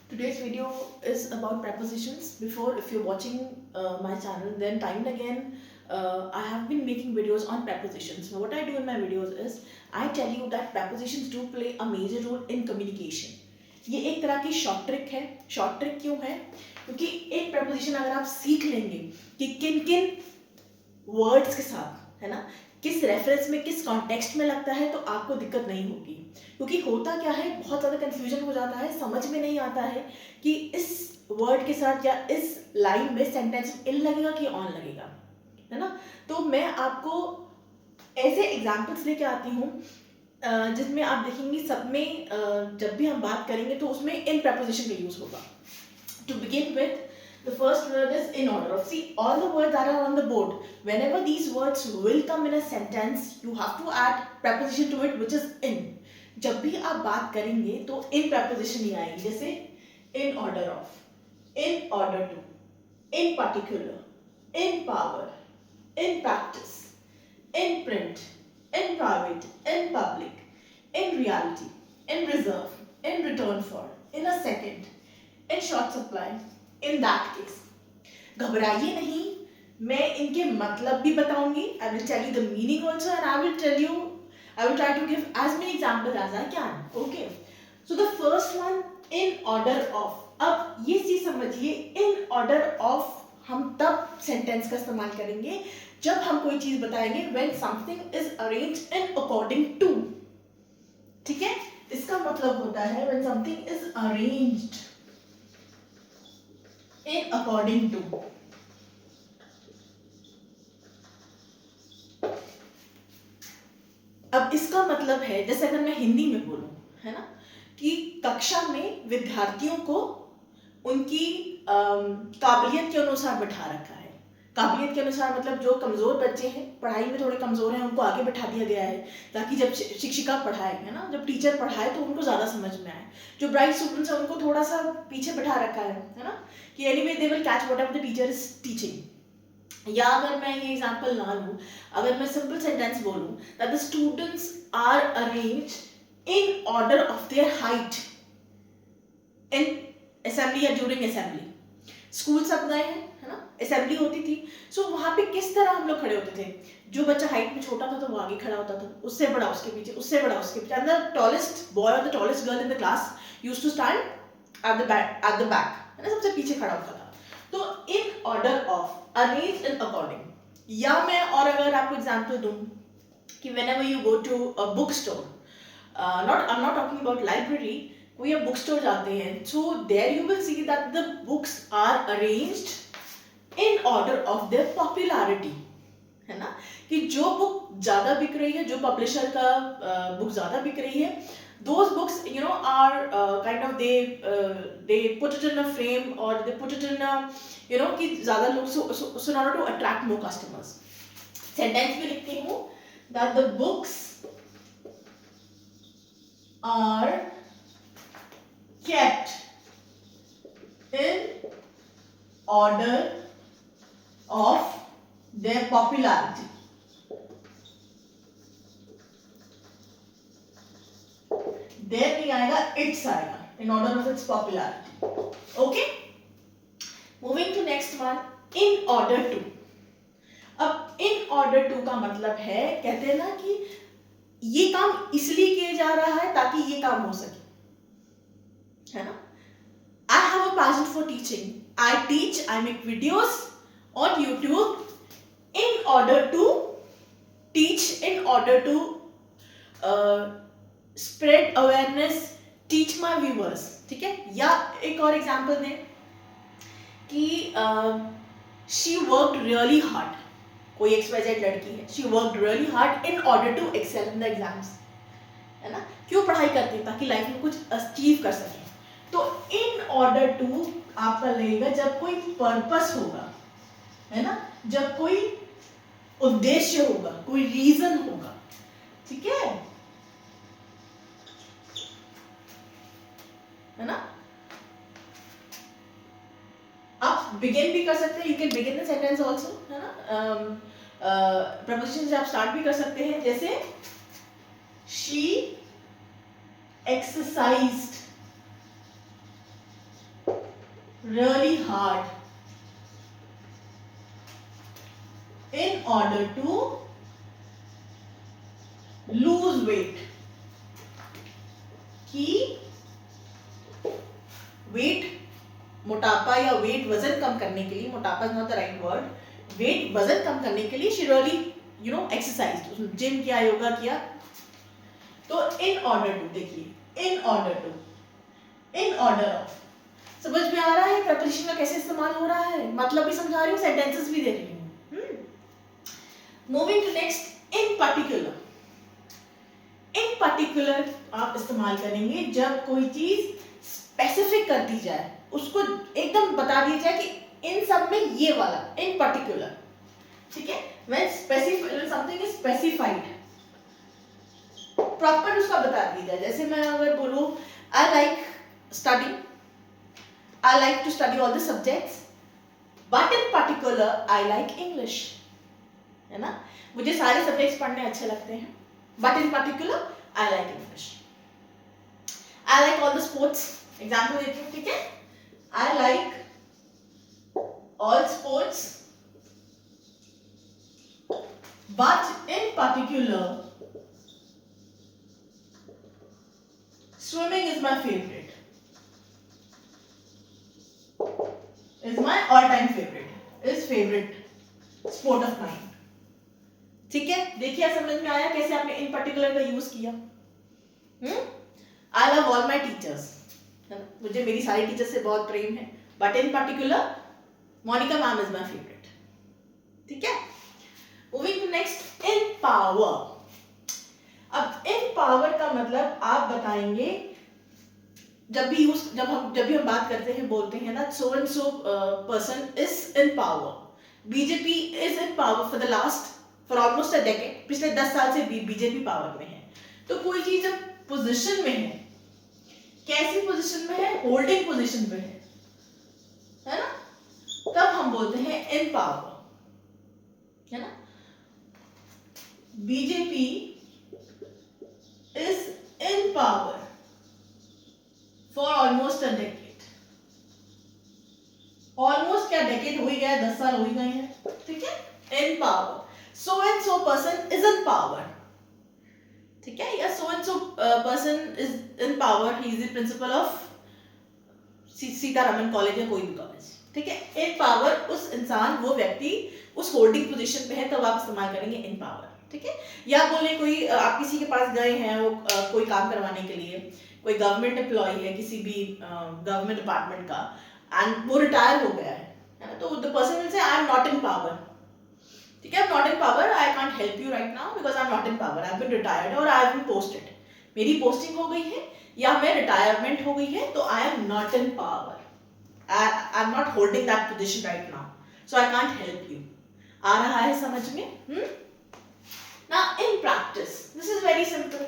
Today's video is about prepositions. Before, if you're watching my channel, then time and again I have been making videos on prepositions. So what I do in my videos is I tell you that prepositions do play a major role in communication. ये एक तरह की short trick है. Short trick क्यों है? क्योंकि एक preposition अगर आप सीख लेंगे कि किन किन वर्ड्स के साथ, है ना, किस रेफरेंस में, किस कॉन्टेक्स्ट में लगता है, तो आपको दिक्कत नहीं होगी. क्योंकि होता क्या है, बहुत ज़्यादा कन्फ्यूजन हो जाता है, समझ में नहीं आता है कि इस वर्ड के साथ या इस लाइन में सेंटेंस में इन लगेगा कि ऑन लगेगा, है ना. तो मैं आपको ऐसे एग्जाम्पल्स लेके आती हूँ जिसमें आप देखेंगे सब में जब भी हम बात करेंगे तो उसमें इन preposition का यूज होगा. To begin with, the first word is in order. See, all the words that are on the board, whenever these words will come in a sentence, you have to add preposition to it, which is in. जब भी आप बात करेंगे तो in preposition ही आएगी. जैसे in order of, in order to, in particular, in power, in practice, in print, in private, in public, in reality, in reserve, in return for, in a second, in short supply, in that case. घबराइए नहीं, मैं इनके मतलब भी बताऊंगी. I will tell you the meaning also, and I will try to give as many examples as I can. Okay. So the first one, in order of. अब ये चीज समझिए, in order of हम तब सेंटेंस का इस्तेमाल करेंगे जब हम कोई चीज बताएंगे when something is arranged in according to. ठीक है, इसका मतलब होता है when something is arranged in according to. अब इसका मतलब है, जैसे अगर मैं हिंदी में बोलूं, है ना, कि कक्षा में विद्यार्थियों को उनकी काबिलियत के अनुसार बैठा रखा है. काबिलियत के अनुसार मतलब जो कमजोर बच्चे हैं, पढ़ाई में थोड़े कमजोर हैं, उनको आगे बैठा दिया गया है ताकि जब शिक्षिका पढ़ाए, है ना, जब टीचर पढ़ाए तो उनको ज्यादा समझ में आए. जो ब्राइट स्टूडेंट्स हैं उनको थोड़ा सा पीछे बैठा रखा है ना, कि anyway they will catch whatever the teacher is teaching. या अगर मैं ये एग्जांपल ना लूं, अगर मैं सिंपल सेंटेंस बोलूं that the students are arranged in order of their height in assembly या ड्यूरिंग असेंबली. स्कूल सब गए हैं, है ना, असेंबली होती थी. सो वहां पे किस तरह हम लोग खड़े होते थे. जो बच्चा हाइट में छोटा था तो वो आगे खड़ा होता था, उससे बड़ा उसके पीछे, उससे बड़ा उसके पीछे. एंड द टॉलेस्ट बॉय और the tallest girl in the class used to stand at the back, है ना, सबसे पीछे खड़ा होता था. तो in order of, arrange in according. या मैं और अगर आपको एग्जांपल दूं कि whenever you go to a book store, I am not talking about library, कोई आप बुक स्टोर जाते हैं, so there you will see that the books are arranged in order of their popularity, है ना, कि जो बुक ज्यादा बिक रही है, जो पब्लिशर का बुक ज्यादा बिक रही है, those books are kind of they put it in a frame or they put it in a कि ज्यादा लोग so in order to attract more customers. Sentence में लिखती हूँ that the books are kept in order of their popularity. There नहीं आएगा, it's आएगा, in order of its popularity. Okay, moving to next one, in order to. अब in order to का मतलब है, कहते हैं ना कि ये काम इसलिए किया जा रहा है ताकि ये काम हो सके, है ना. I have a passion for teaching, I teach, I make videos on YouTube in order to teach, in order to spread awareness, teach my viewers. ठीक है. या एक और एग्जाम्पल दें कि शी वर्कड रियली हार्ड, कोई XYZ लड़की है, she worked really hard in order to excel in the exams, है ना. क्यों पढ़ाई करती है? ताकि लाइफ में कुछ अचीव कर सके. तो इन ऑर्डर टू आपका लगेगा जब कोई पर्पस होगा, है ना, जब कोई उद्देश्य होगा, कोई रीजन होगा. ठीक है ना. आप बिगिन भी कर सकते हैं, you can begin the sentence also, है ना. प्रपोजिशन से आप स्टार्ट भी कर सकते हैं, जैसे she exercised really hard in order to lose weight. कि वेट, मोटापा या वेट वजन कम करने के लिए, मोटापा is not the right word, weight वजन कम करने के लिए शी रियली एक्सरसाइज, जिम किया, योगा किया. तो इन ऑर्डर टू, देखिए in order to, in order of. समझ में आ रहा है प्रपोजिशन का कैसे इस्तेमाल हो रहा है? मतलब भी समझा रही हूँ, सेंटेंसेस भी दे रही हूँ. Moving to next, in particular. In particular आप इस्तेमाल करेंगे जब कोई चीज स्पेसिफिक कर दी जाए, उसको एकदम बता दिया जाए कि इन सब में ये वाला, इन पर्टिकुलर. ठीक है, when something is specified, proper उसका बता दिया जाए. जैसे मैं अगर बोलूं I like study, I like to study all the subjects, but in particular I like English. है ना, मुझे सारे सब्जेक्ट्स पढ़ने अच्छे लगते हैं, but in particular I like English. I like all the sports, example देती हूँ. ठीक है, I like all sports, but in particular swimming is my favorite, is my all time favorite, is favorite sport of mine. ठीक है, देखिए समझ में आया कैसे आपने इन पर्टिकुलर का यूज किया. I love all my teachers, मुझे मेरी सारी टीचर्स से बहुत प्रेम है, but in particular Monica ma'am is my favourite. ठीक है, moving to next, in power. अब इन पावर का मतलब आप बताएंगे, जब भी हम बात करते हैं, बोलते हैं ना, so and so person is in power, BJP is in power for almost a decade, पिछले 10 साल से बीजेपी पावर में है. तो कोई चीज जब पोजीशन में है, कैसी पोजीशन में है? होल्डिंग पोजीशन में है ना, तब हम बोलते हैं इन पावर. है ना, BJP is in power for almost a decade. Almost क्या decade हो ही गया है, 10 साल हो ही गए हैं. ठीक है, in power, so and so person is in power. ठीक है, या so and so person is in power, he is the principal of Sitharaman college या कोई भी कॉलेज. ठीक है, इन पावर, उस इंसान, वो व्यक्ति उस होल्डिंग पोजीशन पे है, तब आप इस्तेमाल करेंगे इन पावर. ठीक है, या बोले कोई आप किसी के पास गए हैं, वो कोई काम करवाने के लिए, कोई गवर्नमेंट एम्प्लॉय है किसी भी गवर्नमेंट डिपार्टमेंट का, एंड वो रिटायर हो गया है ना, तो the person will say I am not in power. ठीक है, आई am not in power, I can't help you right now because I am not in power, I have been retired और I have been posted. मेरी posting हो गई है या मैं retirement हो गई है, तो आई am not in power, I am not holding that position right now, so I can't help you. आ रहा है समझ में? Now in practice, this is very simple.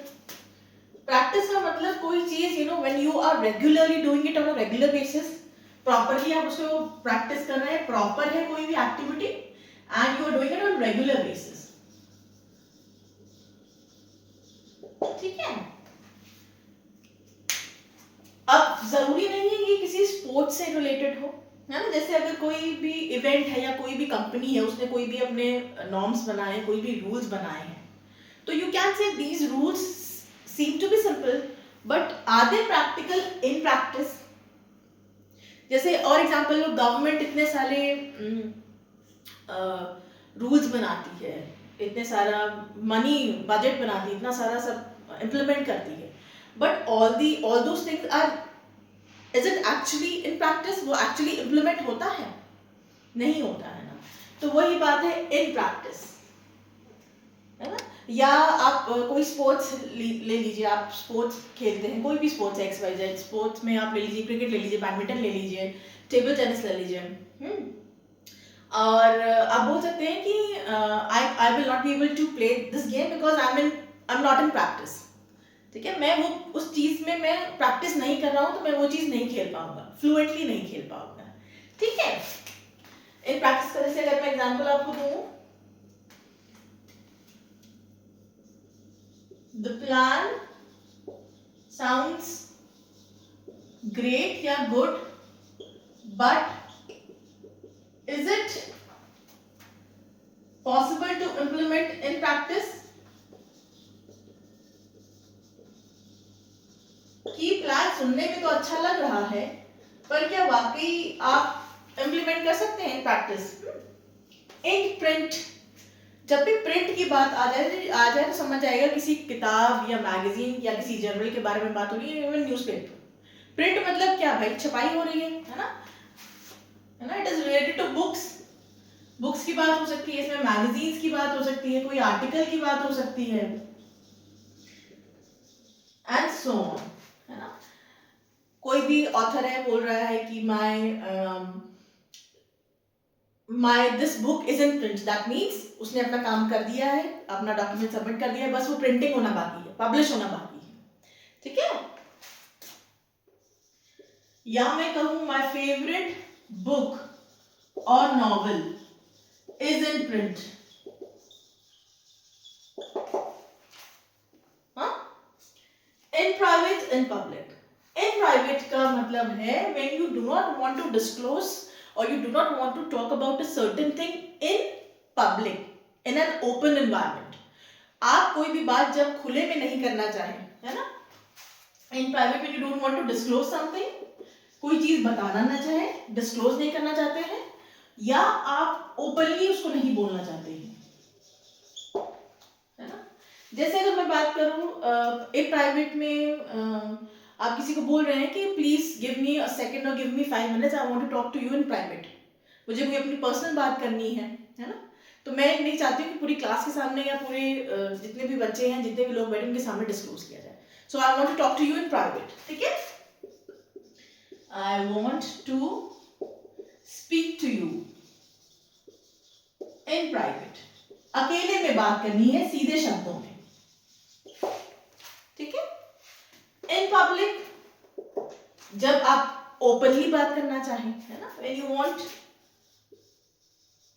Practice का मतलब कोई चीज, when you are regularly doing it on a regular basis, properly आप उसको practice कर रहे हैं, proper है कोई भी activity, and you are doing it on regular basis. ठीक है, अब जरूरी नहीं है कि किसी स्पोर्ट्स से रिलेटेड हो, है ना. जैसे अगर कोई भी इवेंट है या कोई भी कंपनी है, उसने कोई भी अपने नॉर्म्स बनाए, कोई भी रूल्स बनाए हैं, तो you can say these rules seem to be simple, but are they practical in practice. जैसे और एग्जांपल, गवर्नमेंट इतने सारे रूल्स बनाती है, इतने सारा मनी बजट बनाती है, इतना सारा सब इम्प्लीमेंट करती है, but all those things are, is it actually in practice? वो एक्चुअली इम्प्लीमेंट होता है? नहीं होता है ना. तो वही बात है इन प्रैक्टिस, है ना. या आप कोई स्पोर्ट्स ले लीजिए, आप स्पोर्ट्स खेलते हैं, कोई भी स्पोर्ट्स है, XYZ स्पोर्ट्स में आप ले लीजिए, क्रिकेट ले लीजिए, बैडमिंटन ले लीजिए, टेबल टेनिस ले लीजिए, और आप बोल सकते हैं कि I will not be able to play this game because I am not in practice. ठीक है, मैं वो उस चीज में मैं प्रैक्टिस नहीं कर रहा हूं, तो मैं वो चीज नहीं खेल पाऊंगा, फ्लुएंटली नहीं खेल पाऊंगा. ठीक है, इन प्रैक्टिस का जैसे अगर मैं एग्जांपल आपको दूं, द प्लान साउंड्स ग्रेट या good, but is it possible to implement in practice? कि प्लान सुनने में तो अच्छा लग रहा है, पर क्या वाकई आप इम्प्लीमेंट कर सकते हैं इन प्रैक्टिस? इंक प्रिंट, जब भी प्रिंट की बात आ जाए तो समझ आएगा किसी किताब या मैगजीन या किसी जर्नल के बारे में बात हो रही है, इवन न्यूज़पेपर। प्रिंट मतलब क्या भाई? छपाई हो रही है ना, it is related to books की बात हो सकती है, इसमें मैगजीन्स की बात हो सकती है, कोई आर्टिकल की बात हो सकती है, एंड सो ऑन, है ना। कोई भी ऑथर है, बोल रहा है कि my this book is in print, that means उसने अपना काम कर दिया है, अपना डॉक्यूमेंट सबमिट कर दिया है, बस वो प्रिंटिंग होना बाकी है, पब्लिश होना बाकी है, ठीक है। या मैं कहूं माई फेवरेट बुक और novel is in print, in private, in public. In private का मतलब है when you do not want to disclose or you do not want to talk about a certain thing in public, in an open environment. आप कोई भी बात जब खुले में नहीं करना चाहें, है ना, in private when you don't want to disclose something, कोई चीज बताना ना चाहे, डिस्क्लोज नहीं करना चाहते हैं, या आप ओपनली उसको नहीं बोलना चाहते हैं, है ना। जैसे अगर मैं बात करूं एक प्राइवेट में आप किसी को बोल रहे हैं कि please give me a second और give me 5 minutes, I want to talk to you in private, मुझे कोई अपनी पर्सनल बात करनी है ना, तो मैं नहीं चाहती हूँ कि पूरी क्लास के सामने या पूरे जितने भी बच्चे हैं, जितने भी लोग बैठे उनके सामने डिस्क्लोज किया जाए। So I want to talk to you in private, ठीक है। I want to speak to you in private. अकेले में बात करनी है, सीधे शब्दों में, ठीक है। In public, जब आप ओपनली बात करना चाहें, है ना, when you want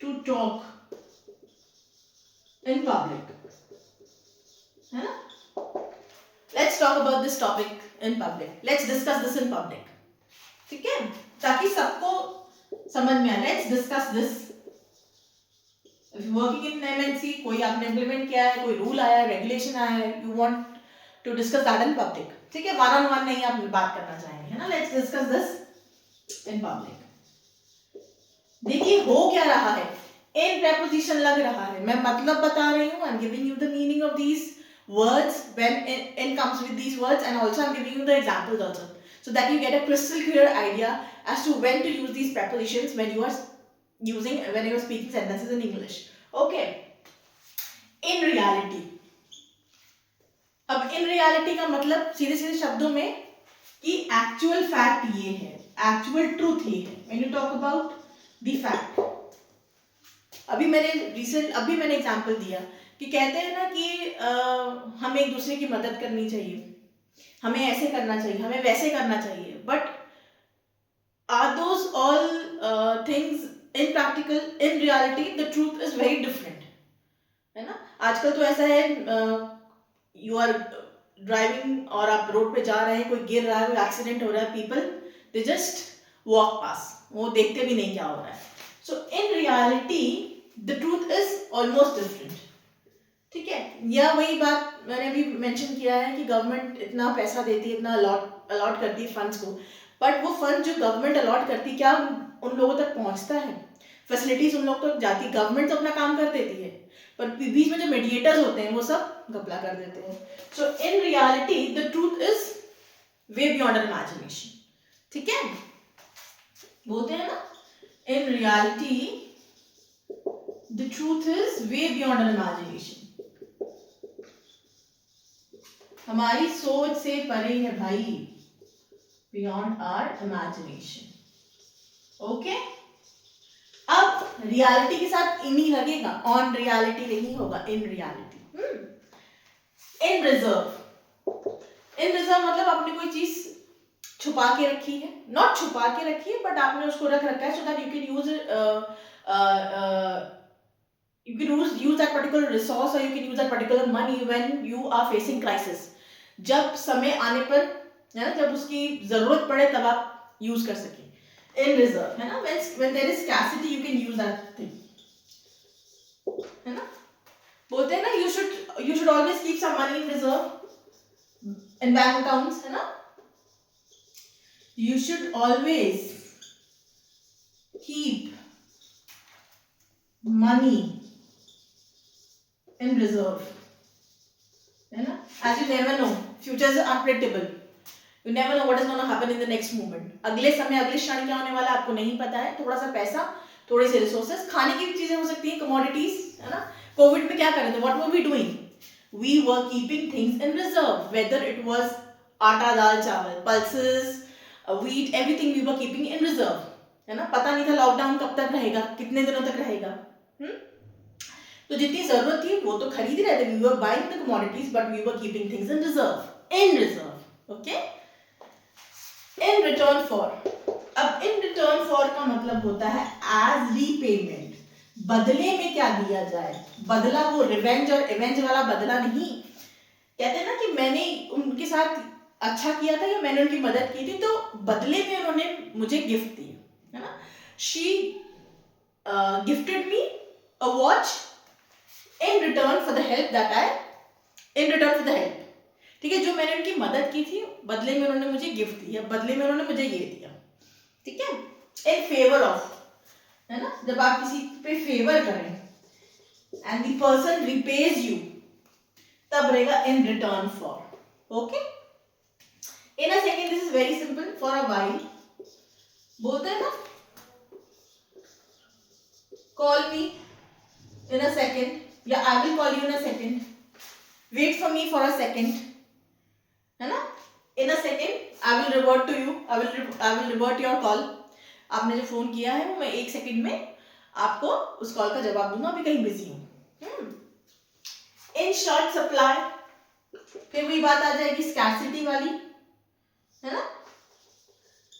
to talk in public, है ना। Let's talk about this topic in public. Let's discuss this in public. ठीक है, ताकि सबको समझ में आए। Let's discuss this. Working in MNC, कोई आपने इम्प्लीमेंट किया है, कोई रूल आया है, रेगुलेशन आया है, you want to discuss that in public, ठीक है। वन ऑन वन नहीं आप बात करना चाहेंगे, है ना। Let's discuss this in public. देखिए हो क्या रहा है, इन प्रेपोजिशन लग रहा है, मैं मतलब बता रही हूँ, I am giving you the meaning of these words when in comes with these words, and also I am giving you the examples also, so that you get a crystal clear idea as to when to use these prepositions when you are speaking sentences in English. Okay. In reality. अब in reality का मतलब सीधे सीधे शब्दों में कि actual fact ये है, actual truth ये है। When you talk about the fact, अभी मैंने एग्जाम्पल दिया कि कहते हैं ना कि हमें एक दूसरे की मदद करनी चाहिए, हमें ऐसे करना चाहिए, हमें वैसे करना चाहिए, but are those all things in practical? In reality the truth is very different, है ना। आजकल तो ऐसा है, यू आर ड्राइविंग और आप रोड पे जा रहे हैं, कोई गिर रहा है, कोई एक्सीडेंट हो रहा है, people they just walk past, वो देखते भी नहीं क्या हो रहा है। So in reality the truth is almost different, ठीक है। या वही बात मैंने अभी मेंशन किया है कि गवर्नमेंट इतना पैसा देती है, इतना अलॉट करती है फंड्स को, बट वो फंड जो गवर्नमेंट अलॉट करती है क्या उन लोगों तक पहुंचता है? फैसिलिटीज उन लोगों तक जाती है? गवर्नमेंट तो अपना काम कर देती है, पर बीच में जो मीडिएटर्स होते हैं वो सब घपला कर देते हैं। So in reality the truth is way beyond imagination, ठीक है। बोलते हैं ना, in reality the truth is way beyond imagination, हमारी सोच से परे है भाई, बियॉन्ड आवर इमेजिनेशन। ओके, अब रियलिटी के साथ इन ही लगेगा, ऑन रियलिटी नहीं होगा, in reality. In reserve, in reserve मतलब आपने कोई चीज छुपा के रखी है, नॉट छुपा के रखी है बट आपने उसको रख रखा है, so that you can use that particular resource, or you can use that particular money when you are facing crisis. जब समय आने पर, है ना, जब उसकी जरूरत पड़े तब आप यूज कर सकें। in reserve, है ना? When there is scarcity you can use that thing, है ना? बोलते हैं ना you should always keep some money in reserve in bank accounts, है ना? You should always keep money in reserve, है ना? As you never know, future is unpredictable. You never know what is going to happen in the next moment. अगले समय अगले क्षण क्या होने वाला है आपको नहीं पता है. थोड़ा सा पैसा, थोड़े से रिसोर्सेस, खाने की भी चीजें हो सकती हैं, कमोडिटीज, है ना? कोविड में क्या कर रहे थे? What were we doing? We were keeping things in reserve, whether it was atta dal chawal, pulses, wheat, everything we were keeping in reserve, है ना? पता नहीं था लॉकडाउन कब तक रहेगा, कितने दिनों तक रहेगा. तो जितनी जरूरत थी वो तो खरीद ही रहे थे. We were buying the commodities but we were keeping things in reserve. In reserve, okay? In return for. अब in return for का मतलब होता है as repayment. बदले में क्या दिया जाए. बदला वो रिवेंज और एवेंज वाला बदला नहीं. कहते हैं ना कि मैंने उनके साथ अच्छा किया था या मैंने उनकी मदद की थी तो बदले में उन्होंने मुझे गिफ्ट दी, है ना? She gifted me a watch in return for the help that I in return for the help. ठीक है, जो मैंने उनकी मदद की थी बदले में उन्होंने मुझे गिफ्ट दिया, बदले में उन्होंने मुझे ये दिया. ठीक है, इन फेवर ऑफ, है ना? जब आप किसी पे फेवर करें and the person repays you तब रहेगा in return for. Okay, in a second this is very simple. For a while बोलते हैं ना, call me in a second या I will call you in a second, wait for me for a second, है ना? In a second I will revert to you, I will revert your call. आपने जो phone किया है वो मैं 1 second में आपको उस कॉल का जवाब दूंगा, अभी कहीं बिजी हूं. इन शॉर्ट सप्लाई, फिर वही बात आ जाएगी स्कैर्सिटी वाली, है ना?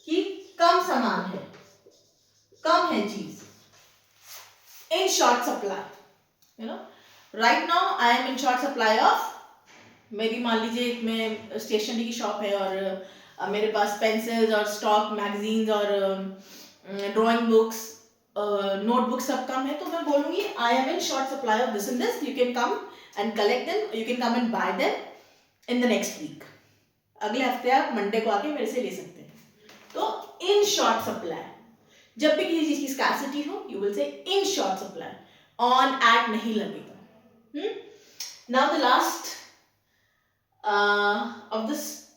कि कम सामान है, कम है चीज. इन short supply, you know, right now I am in short supply of, मेरी मान लीजिए मैं स्टेशनरी की शॉप है और मेरे पास पेंसिल्स और स्टॉक मैगजीन्स और ड्राइंग बुक्स, नोटबुक सब कम है, तो मैं बोलूँगी I am in short supply of this and this, you can come and collect them, you can come and buy them in the next week. अगले हफ्ते आप मंडे को आके मेरे से ले सकते हैं. तो इन शॉर्ट सप्लाई, जब भी किसी चीज की स्कैर्सिटी हो you will say in short supply, on at नहीं लगेगा. Now the last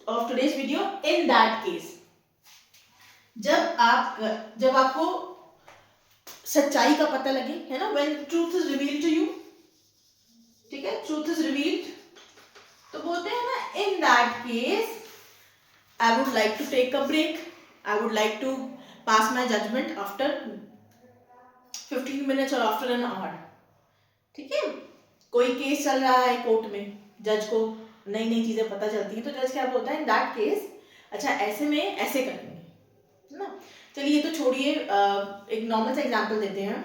of today's video, in that case, जब आपको सच्चाई का पता लगे, है ना? when truth is revealed to you, ठीक है, truth is revealed, तो बोलते हैं ना in that case I would like to take a break, I would like to pass my judgment after 15 minutes or after an hour. ठीक है, कोई case चल रहा है कोर्ट में, जज को नई नई चीजें पता चलती हैं, तो जज क्या बोलता है इन दैट केस, अच्छा ऐसे में ऐसे करेंगे, है ना? चलिए ये तो छोड़िए, एक नॉर्मल सा एग्जांपल देते हैं.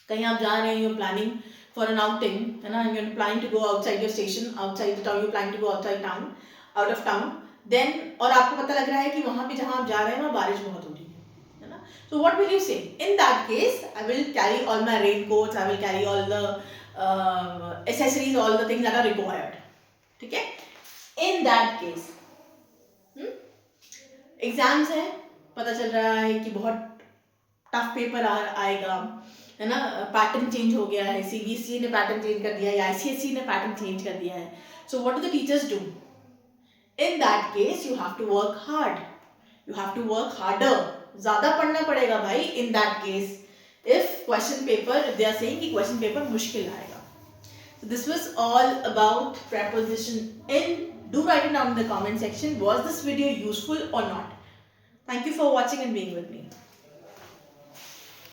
कहीं आप जा रहे हैं, you planning for an outing, है ना? You are planning to go outside your station, outside the town, you planning to go outside town, out of town. Then और आपको पता लग रहा है कि वहां पे जहां आप जा रहे हैं वहां बारिश बहुत हो रही है ना? So what will you say? In that case, I will carry all my raincoats, I will carry all the accessories, all the things that are required. ठीक है? In that case, एग्जाम्स है, पता चल रहा है कि बहुत टफ पेपर आएगा, है ना? पैटर्न चेंज हो गया है, सीबीएसई ने पैटर्न चेंज कर दिया है या आईसीएसई ने पैटर्न चेंज कर दिया है. So what do the teachers do? In that case, you have to work hard. You have to work harder. ज़्यादा पढ़ना पड़ेगा भाई. In that case, if they are saying कि question paper मुश्किल आएगा. So this was all about preposition in. Do write it down in the comment section. Was this video useful or not? Thank you for watching and being with me.